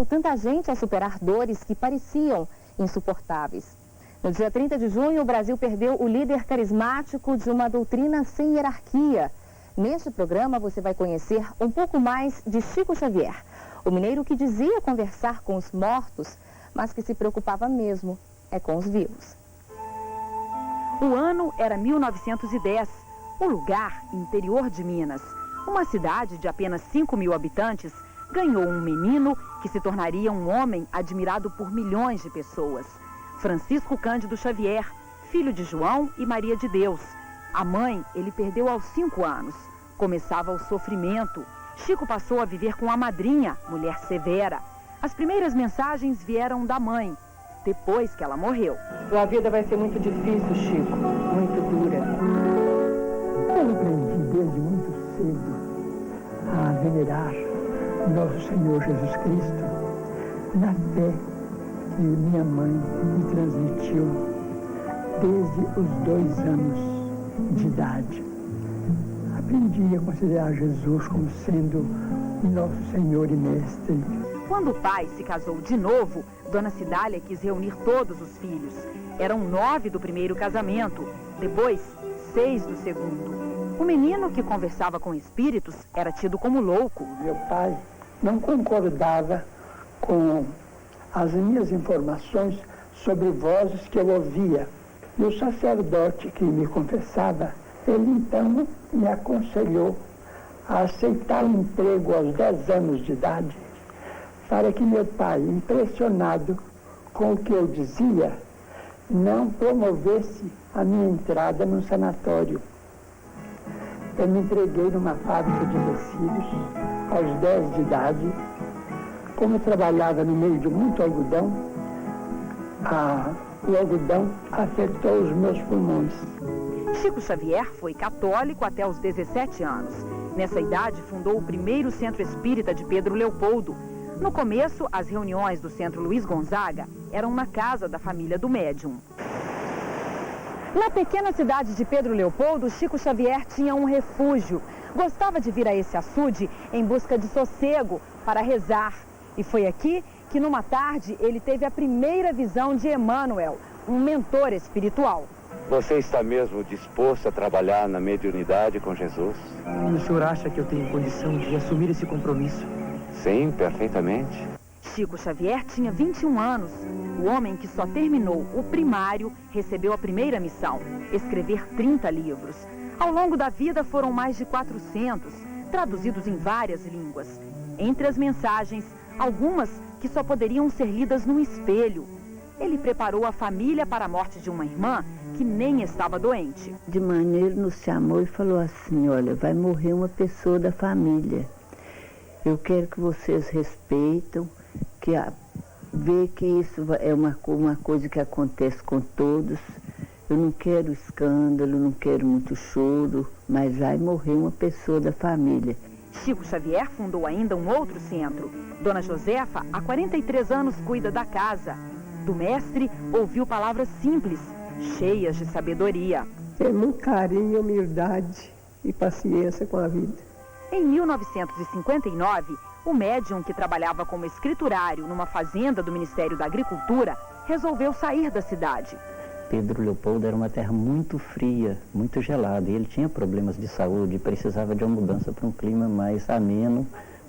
ajudou tanta gente a superar dores que pareciam insuportáveis. No dia 30 de junho, o Brasil perdeu o líder carismático de uma doutrina sem hierarquia. Neste programa, você vai conhecer um pouco mais de Chico Xavier, o mineiro que dizia conversar com os mortos, mas que se preocupava mesmo com os vivos. O ano era 1910, o lugar, interior de Minas. Uma cidade de apenas 5.000 habitantes ganhou um menino que se tornaria um homem admirado por milhões de pessoas. Francisco Cândido Xavier, filho de João e Maria de Deus. A mãe ele perdeu aos 5 anos. Começava o sofrimento. Chico passou a viver com a madrinha, mulher severa. As primeiras mensagens vieram da mãe, depois que ela morreu. A vida vai ser muito difícil, Chico, muito dura. Eu aprendi desde muito cedo a venerar nosso Senhor Jesus Cristo na fé que minha mãe me transmitiu desde os 2 anos de idade. Aprendi a considerar Jesus como sendo nosso Senhor e Mestre. Quando o pai se casou de novo, Dona Cidália quis reunir todos os filhos. Eram 9 do primeiro casamento, depois 6 do segundo. O menino que conversava com espíritos era tido como louco. Meu pai não concordava com as minhas informações sobre vozes que eu ouvia. E o sacerdote que me confessava, ele então me aconselhou a aceitar o emprego aos 10 anos de idade, para que meu pai, impressionado com o que eu dizia, não promovesse a minha entrada num sanatório. Eu me entreguei numa fábrica de tecidos aos 10 de idade. Como eu trabalhava no meio de muito algodão, o algodão afetou os meus pulmões. Chico Xavier foi católico até os 17 anos. Nessa idade, fundou o primeiro centro espírita de Pedro Leopoldo. No começo, as reuniões do Centro Luiz Gonzaga eram na casa da família do médium. Na pequena cidade de Pedro Leopoldo, Chico Xavier tinha um refúgio. Gostava de vir a esse açude em busca de sossego para rezar. E foi aqui que, numa tarde, ele teve a primeira visão de Emmanuel, um mentor espiritual. Você está mesmo disposto a trabalhar na mediunidade com Jesus? O senhor acha que eu tenho condição de assumir esse compromisso? Sim, perfeitamente. Chico Xavier tinha 21 anos. O homem que só terminou o primário recebeu a primeira missão, escrever 30 livros. Ao longo da vida foram mais de 400, traduzidos em várias línguas. Entre as mensagens, algumas que só poderiam ser lidas no espelho. Ele preparou a família para a morte de uma irmã que nem estava doente. De manhã ele nos chamou e falou assim: olha, vai morrer uma pessoa da família. Eu quero que vocês respeitam, que vê que isso é uma coisa que acontece com todos. Eu não quero escândalo, não quero muito choro, mas vai morrer uma pessoa da família. Chico Xavier fundou ainda um outro centro. Dona Josefa, há 43 anos, cuida da casa. Do mestre, ouviu palavras simples, cheias de sabedoria. Tem muito carinho, humildade e paciência com a vida. Em 1959, o médium que trabalhava como escriturário numa fazenda do Ministério da Agricultura resolveu sair da cidade. Pedro Leopoldo era uma terra muito fria, muito gelada, e ele tinha problemas de saúde e precisava de uma mudança para um clima mais ameno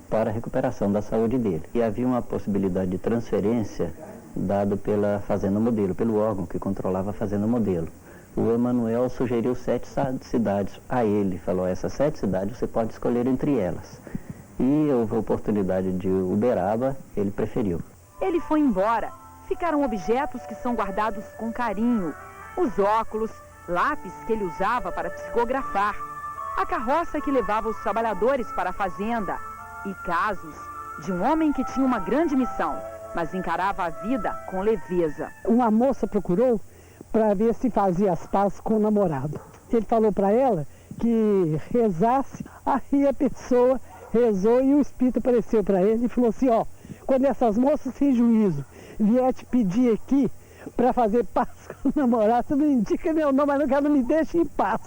para a recuperação da saúde dele. E havia uma possibilidade de transferência dado pela Fazenda Modelo, pelo órgão que controlava a Fazenda Modelo. O Emmanuel sugeriu 7 cidades a ele, falou: essas 7 cidades você pode escolher entre elas. E houve a oportunidade de Uberaba, ele preferiu. Ele foi embora. Ficaram objetos que são guardados com carinho. Os óculos, lápis que ele usava para psicografar, a carroça que levava os trabalhadores para a fazenda e casos de um homem que tinha uma grande missão, mas encarava a vida com leveza. Uma moça procurou para ver se fazia as pazes com o namorado. Ele falou para ela que rezasse, aí a pessoa rezou e o espírito apareceu para ele e falou assim: ó, quando essas moças sem juízo vier te pedir aqui para fazer paz com o namorado. Você não indica meu nome, mas não me deixe em paz.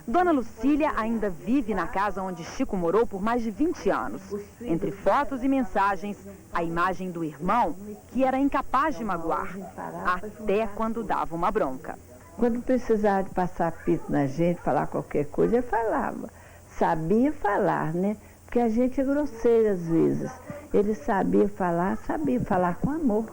Dona Lucília ainda vive na casa onde Chico morou por mais de 20 anos. Entre fotos e mensagens, a imagem do irmão, que era incapaz de magoar, até quando dava uma bronca. Quando precisava de passar pito na gente, falar qualquer coisa, ele falava. Sabia falar, né? Porque a gente é grosseiro às vezes. Ele sabia falar com amor.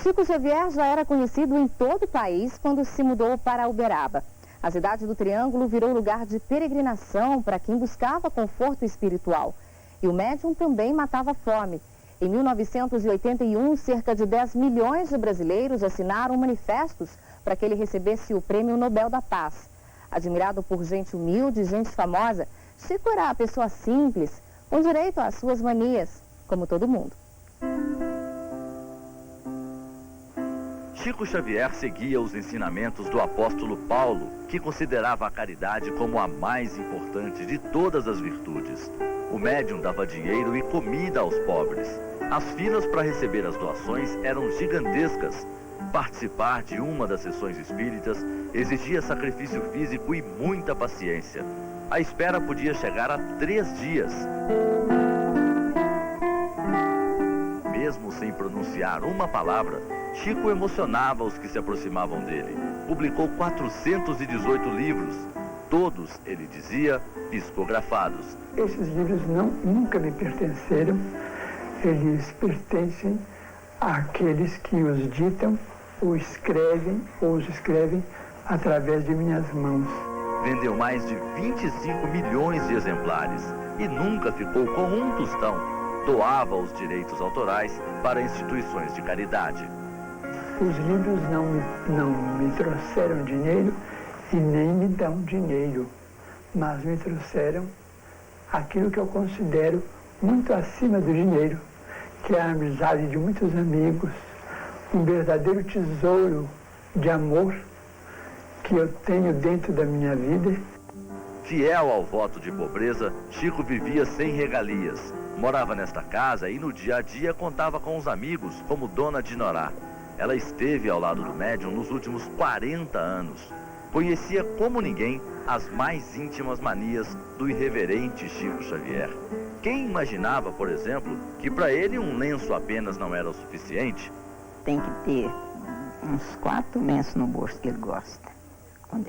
Chico Xavier já era conhecido em todo o país quando se mudou para Uberaba. A cidade do Triângulo virou lugar de peregrinação para quem buscava conforto espiritual. E o médium também matava fome. Em 1981, cerca de 10 milhões de brasileiros assinaram manifestos para que ele recebesse o Prêmio Nobel da Paz. Admirado por gente humilde e gente famosa, Chico era a pessoa simples, com direito às suas manias, como todo mundo. Chico Xavier seguia os ensinamentos do apóstolo Paulo, que considerava a caridade como a mais importante de todas as virtudes. O médium dava dinheiro e comida aos pobres. As filas para receber as doações eram gigantescas. Participar de uma das sessões espíritas exigia sacrifício físico e muita paciência. A espera podia chegar a 3 dias. Mesmo sem pronunciar uma palavra, Chico emocionava os que se aproximavam dele. Publicou 418 livros, todos, ele dizia, psicografados. Esses livros nunca me pertenceram, eles pertencem àqueles que os ditam, ou os escrevem através de minhas mãos. Vendeu mais de 25 milhões de exemplares e nunca ficou com um tostão. Doava os direitos autorais para instituições de caridade. Os livros não me trouxeram dinheiro e nem me dão dinheiro, mas me trouxeram aquilo que eu considero muito acima do dinheiro, que é a amizade de muitos amigos, um verdadeiro tesouro de amor que eu tenho dentro da minha vida. Fiel ao voto de pobreza, Chico vivia sem regalias. Morava nesta casa e no dia a dia contava com os amigos, como Dona Dinorá. Ela esteve ao lado do médium nos últimos 40 anos. Conhecia como ninguém as mais íntimas manias do irreverente Chico Xavier. Quem imaginava, por exemplo, que para ele um lenço apenas não era o suficiente? Tem que ter uns 4 lenços no bolso que ele gosta.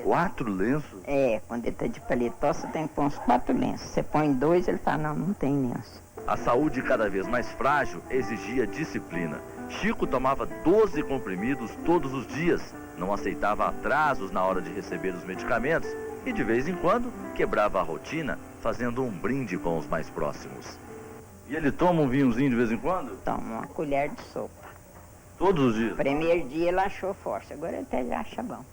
4 lenços? É, quando ele está de paletó, você tem que pôr uns 4 lenços. Você põe 2, ele fala, não tem lenço. A saúde cada vez mais frágil exigia disciplina. Chico tomava 12 comprimidos todos os dias, não aceitava atrasos na hora de receber os medicamentos e de vez em quando quebrava a rotina fazendo um brinde com os mais próximos. E ele toma um vinhozinho de vez em quando? Toma uma colher de sopa. Todos os dias? Primeiro dia ele achou forte, agora ele até já acha bom.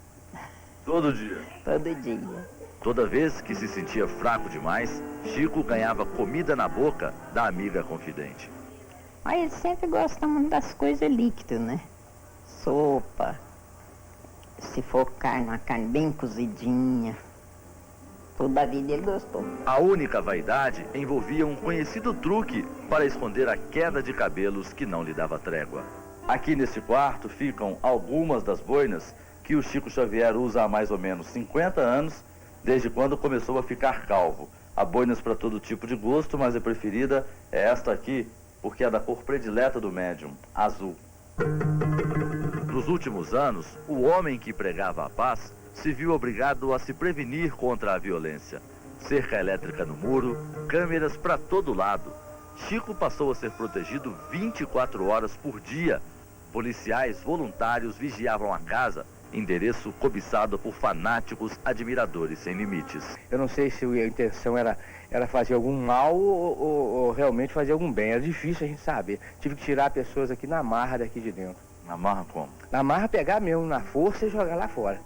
Todo dia? Todo dia. Toda vez que se sentia fraco demais, Chico ganhava comida na boca da amiga confidente. Mas ele sempre gosta muito das coisas líquidas, né? Sopa, se for carne, uma carne bem cozidinha. Toda a vida ele gostou. A única vaidade envolvia um conhecido truque para esconder a queda de cabelos que não lhe dava trégua. Aqui nesse quarto ficam algumas das boinas que o Chico Xavier usa há mais ou menos 50 anos, desde quando começou a ficar calvo. Há boinas para todo tipo de gosto, mas a preferida é esta aqui, porque é da cor predileta do médium, azul. Nos últimos anos, o homem que pregava a paz se viu obrigado a se prevenir contra a violência. Cerca elétrica no muro, câmeras para todo lado. Chico passou a ser protegido 24 horas por dia. Policiais voluntários vigiavam a casa, endereço cobiçado por fanáticos admiradores sem limites. Eu não sei se a intenção era fazer algum mal ou realmente fazer algum bem. Era difícil a gente saber. Tive que tirar pessoas aqui na marra daqui de dentro. Na marra como? Na marra pegar mesmo, na força e jogar lá fora.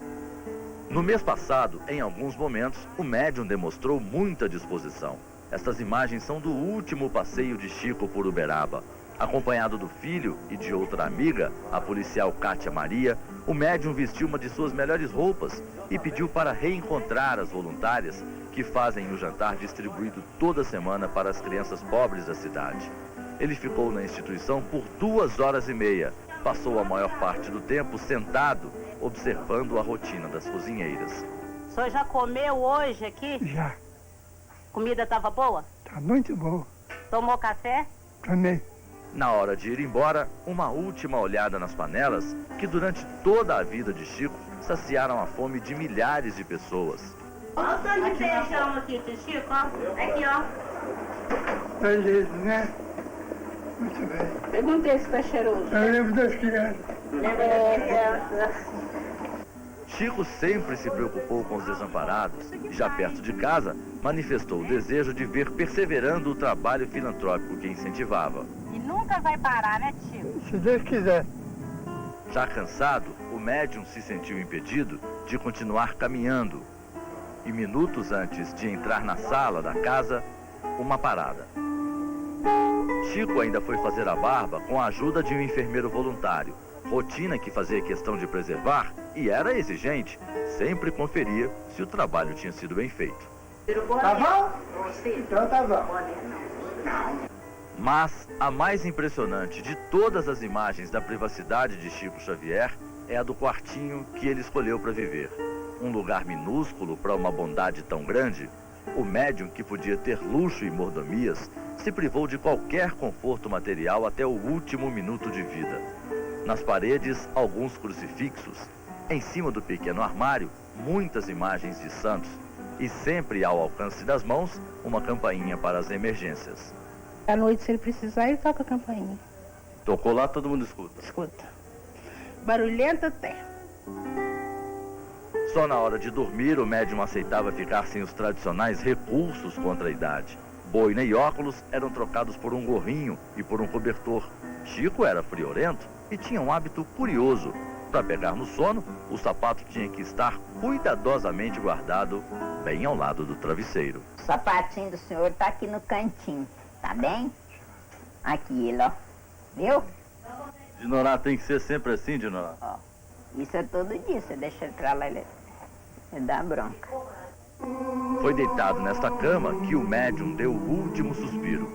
No mês passado, em alguns momentos, o médium demonstrou muita disposição. Estas imagens são do último passeio de Chico por Uberaba. Acompanhado do filho e de outra amiga, a policial Cátia Maria, o médium vestiu uma de suas melhores roupas e pediu para reencontrar as voluntárias que fazem o jantar distribuído toda semana para as crianças pobres da cidade. Ele ficou na instituição por 2 horas e meia. Passou a maior parte do tempo sentado, observando a rotina das cozinheiras. O senhor já comeu hoje aqui? Já. Comida estava boa? Tá muito bom. Tomou café? Tomei. Na hora de ir embora, uma última olhada nas panelas que durante toda a vida de Chico saciaram a fome de milhares de pessoas. Olha o tanto de feijão aqui, Chico, ó. Aqui, ó. Beleza, né? Muito bem. Perguntei se tá cheiroso. Eu lembro das crianças. Chico sempre se preocupou com os desamparados e, já perto de casa, manifestou o desejo de ver perseverando o trabalho filantrópico que incentivava. E nunca vai parar, né, Chico? Se Deus quiser. Já cansado, o médium se sentiu impedido de continuar caminhando. E minutos antes de entrar na sala da casa, uma parada. Chico ainda foi fazer a barba com a ajuda de um enfermeiro voluntário. Rotina que fazia questão de preservar e era exigente. Sempre conferia se o trabalho tinha sido bem feito. Tá bom? Então tá bom. Mas a mais impressionante de todas as imagens da privacidade de Chico Xavier é a do quartinho que ele escolheu para viver. Um lugar minúsculo para uma bondade tão grande. O médium, que podia ter luxo e mordomias, se privou de qualquer conforto material até o último minuto de vida. Nas paredes, alguns crucifixos. Em cima do pequeno armário, muitas imagens de santos. E sempre ao alcance das mãos, uma campainha para as emergências. À noite, se ele precisar, ele toca a campainha. Tocou lá, todo mundo escuta. Escuta. Barulhento até. Só na hora de dormir, o médium aceitava ficar sem os tradicionais recursos contra a idade. Boina e óculos eram trocados por um gorrinho e por um cobertor. Chico era friorento e tinha um hábito curioso. Para pegar no sono, o sapato tinha que estar cuidadosamente guardado bem ao lado do travesseiro. O sapatinho do senhor tá aqui no cantinho, tá bem? Aqui ele, ó. Viu? Dinorá, tem que ser sempre assim, Dinorá? Ó. Isso é todo dia, você deixa ele pra lá, ele dá bronca. Foi deitado nesta cama que o médium deu o último suspiro.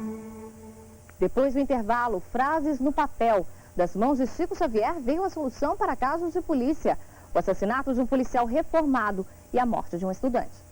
Depois do intervalo, frases no papel. Das mãos de Chico Xavier veio a solução para casos de polícia. O assassinato de um policial reformado e a morte de um estudante.